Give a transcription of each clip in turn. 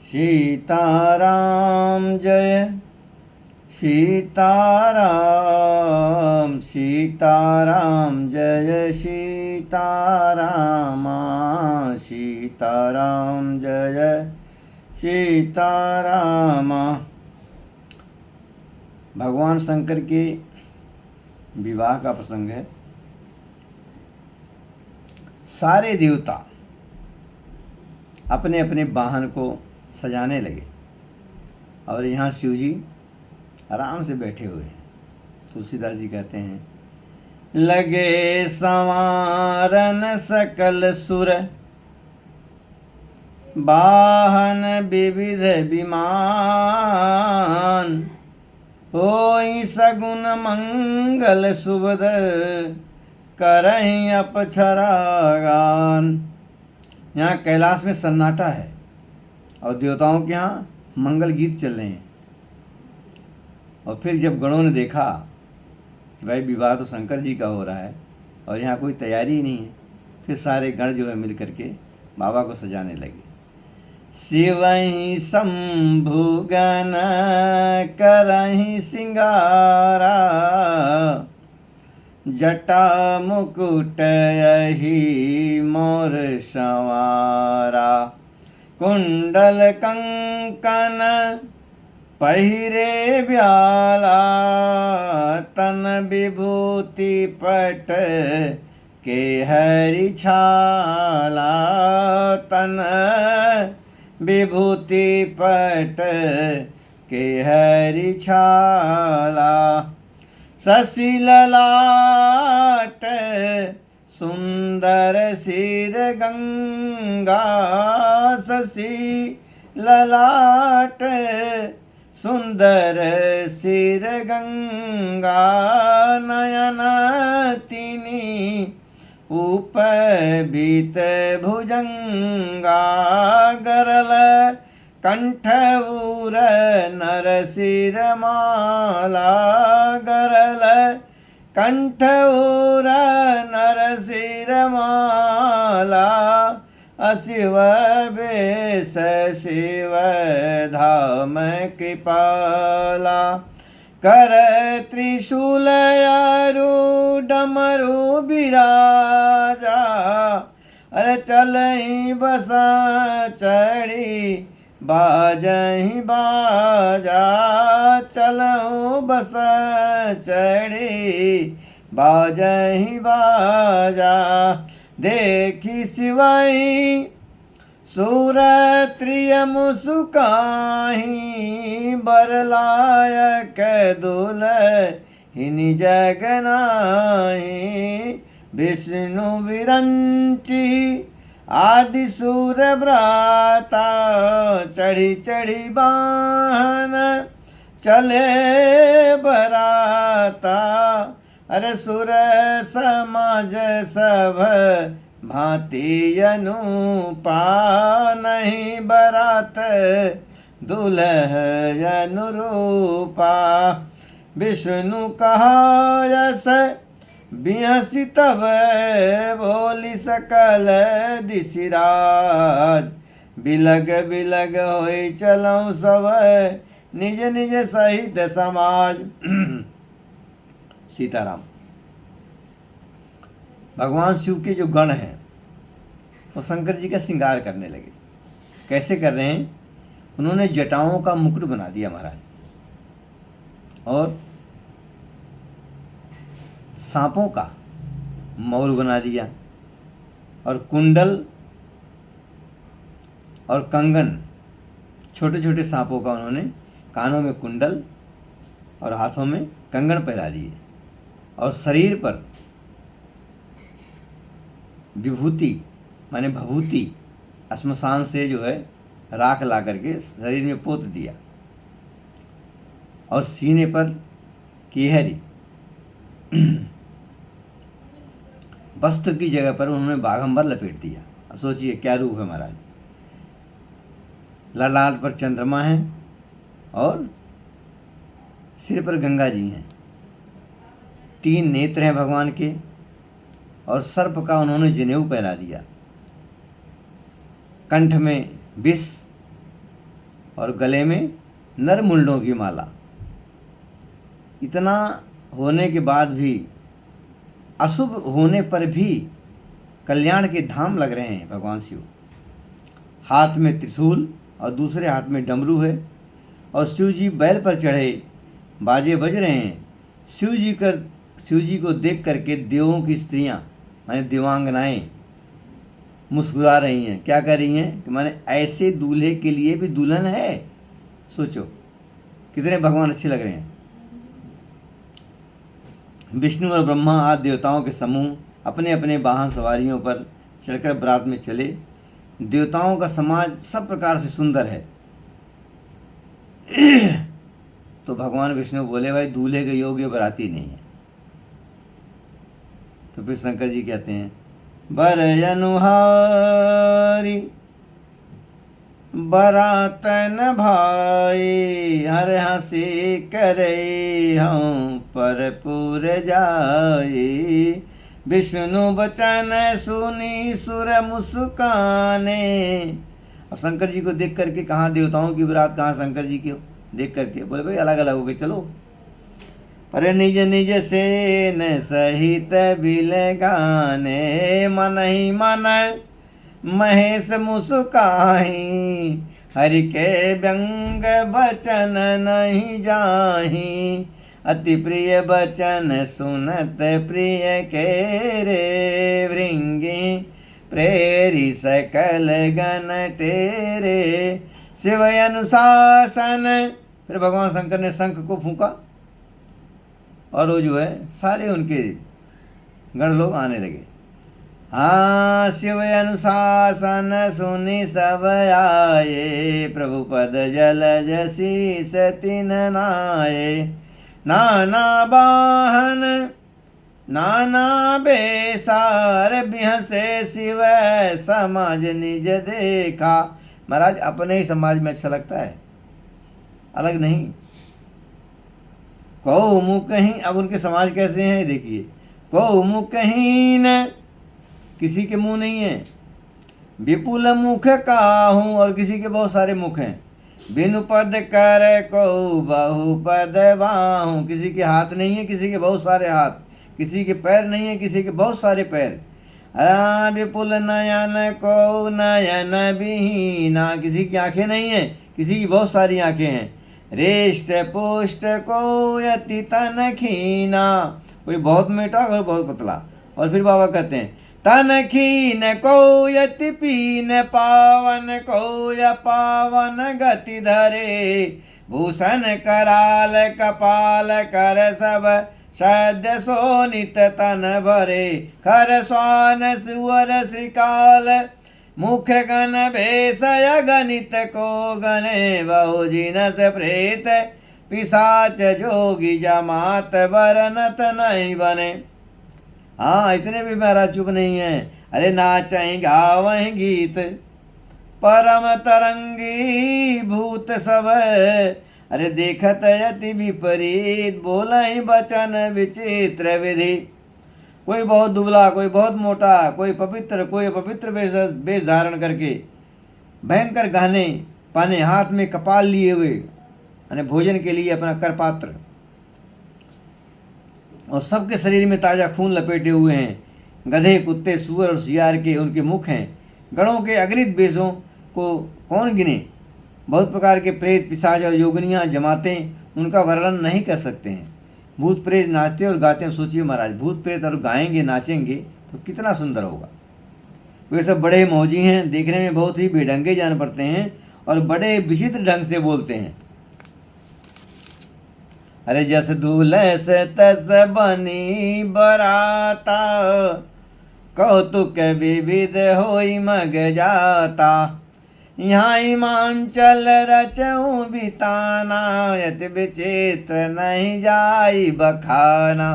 सीताराम जय सीताराम सीताराम जय सीताराम सीताराम जय सीताराम। भगवान शंकर के विवाह का प्रसंग है। सारे देवता अपने अपने वाहन को सजाने लगे और यहाँ शिव जी आराम से बैठे हुए हैं। तुलसीदास जी कहते हैं, लगे संवारन सकल सुर वाहन विविध विमान, होई सगुन मंगल सुबद करहीं अपछरा गान। यहाँ कैलाश में सन्नाटा है और देवताओं के यहाँ मंगल गीत चल रहे हैं। और फिर जब गणों ने देखा कि भाई विवाह तो शंकर जी का हो रहा है और यहाँ कोई तैयारी ही नहीं है, फिर सारे गण जो है मिल करके बाबा को सजाने लगे। शिवहि शंभु गण करहि सिंगारा, जटा मुकुट यही मोर संवारा, कुंडल कंकन पहिरे ब्याला, तन विभूति पट के हरि छाला, तन विभूति पट के हरि छाला, शशि ललाट सुंदर सिर गंगा, शशि ललाट सुंदर सिर गंगा, नयन तिनी उपबीत भुजंगा, गरल कंठ उर नर सिर माला, गरल कंठ उर नर सिर माला, अशिव बेश शिव धाम कृपाला, कर त्रिशूल अरु डमरु बिराजा, अरे चलहि बसा चढ़ी बाजहि बाजा, चलहु बसा चढ़ी बाजहि बाजा, देखी शिवई सुर त्रिय मुसुकाहि, बरलायक दुलहिनि जगनाहि, विष्णु विरंची आदि सूर भ्राता, चढ़ी चढ़ी बाहन चले बराता, अरे सुर समाज सब भांति अनुपा, नहीं बरात दुल्ह अनुरूपा, विष्णु कहा यस बिहसी तब बोली सकल दिशिराज, बिलग बिलग होई चलऊँ सब निज निज सहित समाज। सीताराम। भगवान शिव के जो गण हैं वो शंकर जी का श्रृंगार करने लगे। कैसे कर रहे हैं? उन्होंने जटाओं का मुकुट बना दिया महाराज, और सांपों का मौल बना दिया, और कुंडल और कंगन, छोटे छोटे सांपों का उन्होंने कानों में कुंडल और हाथों में कंगन पहना दिए, और शरीर पर विभूति माने भभूति श्मशान से जो है राख ला करके शरीर में पोत दिया, और सीने पर केहरी वस्त्र की जगह पर उन्होंने बाघंबर लपेट दिया। अब सोचिए क्या रूप है महाराज। ललाट पर चंद्रमा है और सिर पर गंगा जी हैं, 3 नेत्र हैं भगवान के, और सर्प का उन्होंने जनेऊ पहना दिया, कंठ में विष और गले में नरमुंडों की माला। इतना होने के बाद भी, अशुभ होने पर भी कल्याण के धाम लग रहे हैं भगवान शिव। हाथ में त्रिशूल और दूसरे हाथ में डमरू है, और शिव जी बैल पर चढ़े बाजे बज रहे हैं। शिव जी को देख करके देवों की स्त्रियां माने देवांगनाएं मुस्कुरा रही हैं। क्या कर रही हैं कि माने ऐसे दूल्हे के लिए भी दुल्हन है। सोचो कितने भगवान अच्छे लग रहे हैं। विष्णु और ब्रह्मा आदि देवताओं के समूह अपने अपने वाहन सवारियों पर चढ़कर बारात में चले। देवताओं का समाज सब प्रकार से सुंदर है। तो भगवान विष्णु बोले, भाई दूल्हे के योग्य बाराती नहीं है। तो फिर शंकर जी कहते हैं, बर अनुहारी बरातन भाई, हर हंसी करे हम पर पुर जाए। विष्णु बचन सुनी सुर मुस्काने। अब शंकर जी को देख करके, कहाँ देवताओं की बारात, कहाँ शंकर जी की, देख करके बोले, भाई अलग अलग हो गए चलो। अरे निज निज से न सहित बिल गाने, मन ही मन महेश मुस्काही। हरि के व्यंग बचन नहीं जाही, अति प्रिय बचन सुनत प्रिय के रे। भृंगी प्रेरी सकल गण तेरे, शिव अनुशासन। फिर भगवान शंकर ने शंख को फूंका और वो जो है सारे उनके गण लोग आने लगे। हाँ, शिव अनुशासन सुनि सब आए, प्रभु पद जलज शीस तिन नाये। नाना वाहन नाना बेसार, बिहसे शिव समाज निज देखा। महाराज अपने ही समाज में अच्छा लगता है, अलग नहीं। को मुख कहीं, अब उनके समाज कैसे हैं देखिए। को मुख कहीं न, किसी के मुंह नहीं है। विपुल मुख काहूँ, और किसी के बहुत सारे मुख हैं। बिनु पद कर को बहु पद बाहूँ, किसी के हाथ नहीं है, किसी के बहुत सारे हाथ। किसी के पैर नहीं है, किसी के बहुत सारे पैर। विपुल नयन को नयन बिहीना, किसी की आंखें नहीं है, किसी की बहुत सारी आंखें हैं। रेष्ट पुष्ट को यति तन खीना, कोई बहुत मोटा और बहुत पतला। और फिर बाबा कहते हैं, तन खीन को यति पीन, पावन को य पावन गति धरे। भूषण कराल कपाल कर सब सद्य सोनित तन भरे। खर स्वान सुअर श्रीकाल, मुख गण भेषय गणित को गणे। बहु जिनस प्रेत पिशाच जोगी, जमात बरनत नहीं बने। हाँ, इतने भी महाराज चुप नहीं है। अरे नाचें गावें गीत, परम तरंगी भूत सब। अरे देखत यति विपरीत, बोलहि बचन विचित्र विधि। कोई बहुत दुबला, कोई बहुत मोटा, कोई पवित्र, कोई अपवित्र वेश धारण करके, भयंकर गहने पाने, हाथ में कपाल लिए हुए, यानी भोजन के लिए अपना करपात्र, और सबके शरीर में ताज़ा खून लपेटे हुए हैं। गधे, कुत्ते, सूअर और सियार के उनके मुख हैं। गणों के अगणित वेशों को कौन गिने। बहुत प्रकार के प्रेत, पिशाच और योगिनियाँ, जमातें उनका वर्णन नहीं कर सकते हैं। भूत प्रेत नाचते और गाते हैं। सोचिए महाराज, भूत प्रेत और गाएंगे नाचेंगे तो कितना सुंदर होगा। वे सब बड़े मौजी हैं, देखने में बहुत ही बेढंगे जान पड़ते हैं और बड़े विचित्र ढंग से बोलते हैं। अरे जस दूल्हे से तस बनी बराता, कौतुक विविध होई मग जाता। यहाँ हिमांचल रचऊँ बिताना, यति विचित्र नहीं जाई बखाना।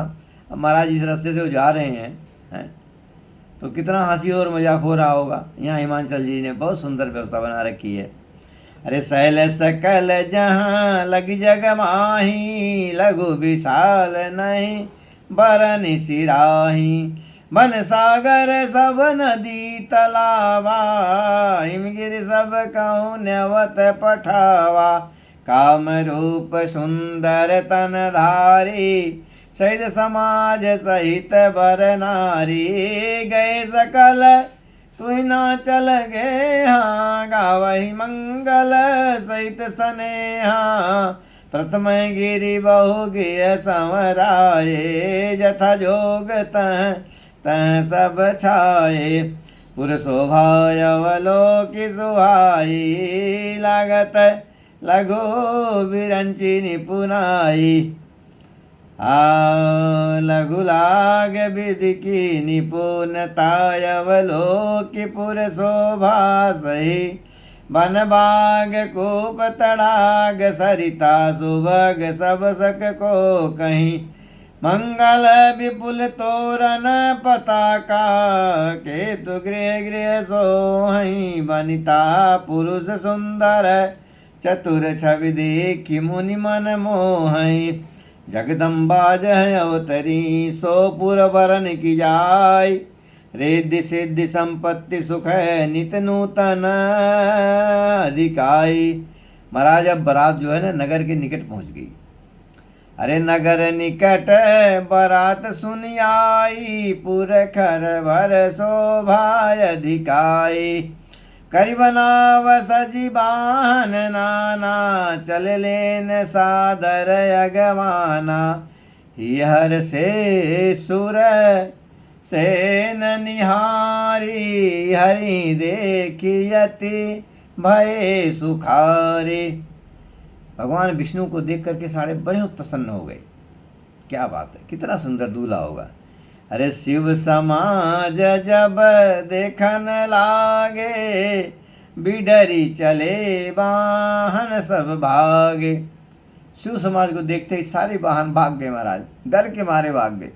अब महाराज इस रास्ते से वो जा रहे हैं तो कितना हंसी और मजाक हो रहा होगा। यहाँ हिमांचल जी ने बहुत सुंदर व्यवस्था बना रखी है। अरे शैल सकल जहाँ लग जग माही, लघु विशाल नहीं बरन सिराही। वन सागर सब नदी तलावा, हिमगिरि सब कहूँ न्यवत पठावा। काम रूप सुंदर तन धारी, सहित समाज सहित बर नारी। गए सकल तुहि ना चल गे हाँ, गावही मंगल सहित स्नेहा। प्रथम गिरि बहु गिय संवराये, जथा जोग तह तह सब छाये। पुर शोभा अवलोकि सुहाई, लागत लघु विरंचि निपुनाई। लघु लाग विधि की निपुणता, अवलोकि पुर शोभा सही। वन बाग कूप तड़ाग सरिता, सुभग सब सक को कहीं। मंगल विपुल तोरण पताका, केतु गृह गृह सोहई। वनिता पुरुष सुंदर चतुर, छवि देखि मुनि मन मोहई। जगदम्बा जह अवतरी, सो पुर वरन की जाय। रिद्धि सिद्धि संपत्ति सुख नित नूतन अधिकाई। महाराज अब बारात जो है ना नगर के निकट पहुंच गई। अरे नगर निकट बारात सुन आई, पुर खर भर शोभा अधिकाई। करिबनाव सजी बाहन नाना, चल लेन सादर अगवाना। हर से सुर सेन निहारी, हरि देखियति भय सुखारी। भगवान विष्णु को देख करके सारे बड़े प्रसन्न हो गए। क्या बात है, कितना सुंदर दूल्हा होगा। अरे शिव समाज जब देखन लागे, बिडरी चले वाहन सब भागे। शिव समाज को देखते ही सारे वाहन भाग गए महाराज, डर के मारे भाग गए।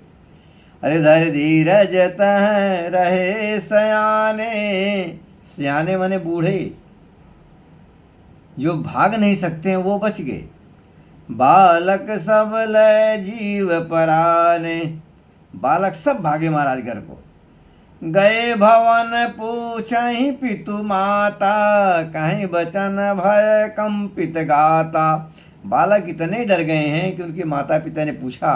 अरे धर धीरज तह रहे सयाने, सयाने माने बूढ़े, जो भाग नहीं सकते हैं वो बच गए। बालक सब लय जीव पराने, बालक सब भागे महाराज घर को। गए भवन पूछहि पितु माता, कहीं बचन भय कंपित गाता। बालक इतने डर गए हैं कि उनके माता पिता ने पूछा,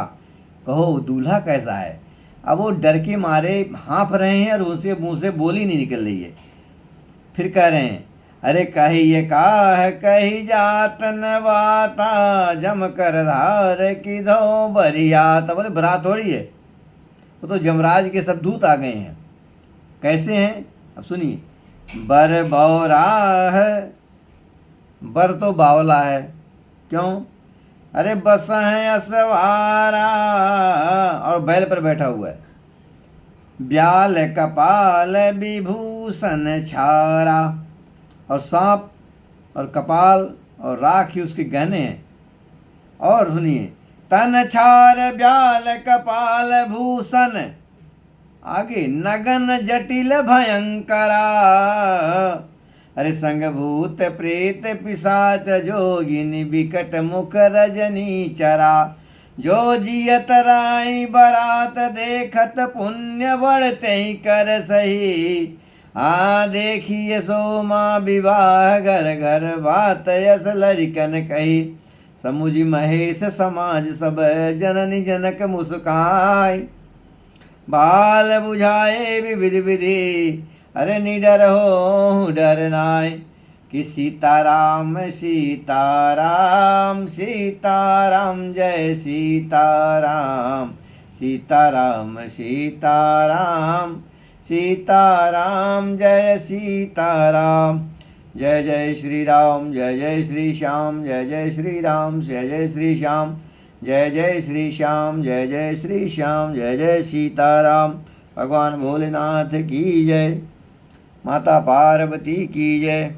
कहो दूल्हा कैसा है। अब वो डर के मारे हाँफ रहे हैं और उनसे मुंह से बोली नहीं निकल रही है। फिर कह रहे हैं, अरे कही ये काह कही जात न बाता, जम कर धार की धो बरियात। बोले बरात थोड़ी है, वो तो जमराज के सब दूत आ गए हैं। कैसे हैं अब सुनिए। बर बौरा है, बर तो बावला है। क्यों? अरे बस है असवारा, और बैल पर बैठा हुआ है। ब्याल कपाल विभूषण छारा, और सांप और कपाल और राख ही उसके गहने हैं। और सुनिए, तन छार ब्याल कपाल भूषण, आगे नगन जटिल भयंकरा। अरे संग भूत प्रेत पिशाच जोगिनी, विकट मुख रजनी चरा। जो जियत राई बरात देखत, पुण्य बढ़ते ही कर सही। देखिए सोमा विवाह घर घर, बात यस लरिकन कही। समुझी महेश समाज सब, जननी जनक मुस्काई। बाल बुझाए विविध विधि, अरे निडर हो डर नाय। कि सीताराम सीताराम सीताराम जय सीताराम, सीताराम सीताराम सीताराम जय सीताराम। जय जय श्री राम, जय जय श्री श्याम, जय जय श्री राम, जय जय श्री श्याम, जय जय श्री श्याम, जय जय श्री श्याम, जय जय सीताराम। भगवान भोलेनाथ की जय, माता पार्वती की जय।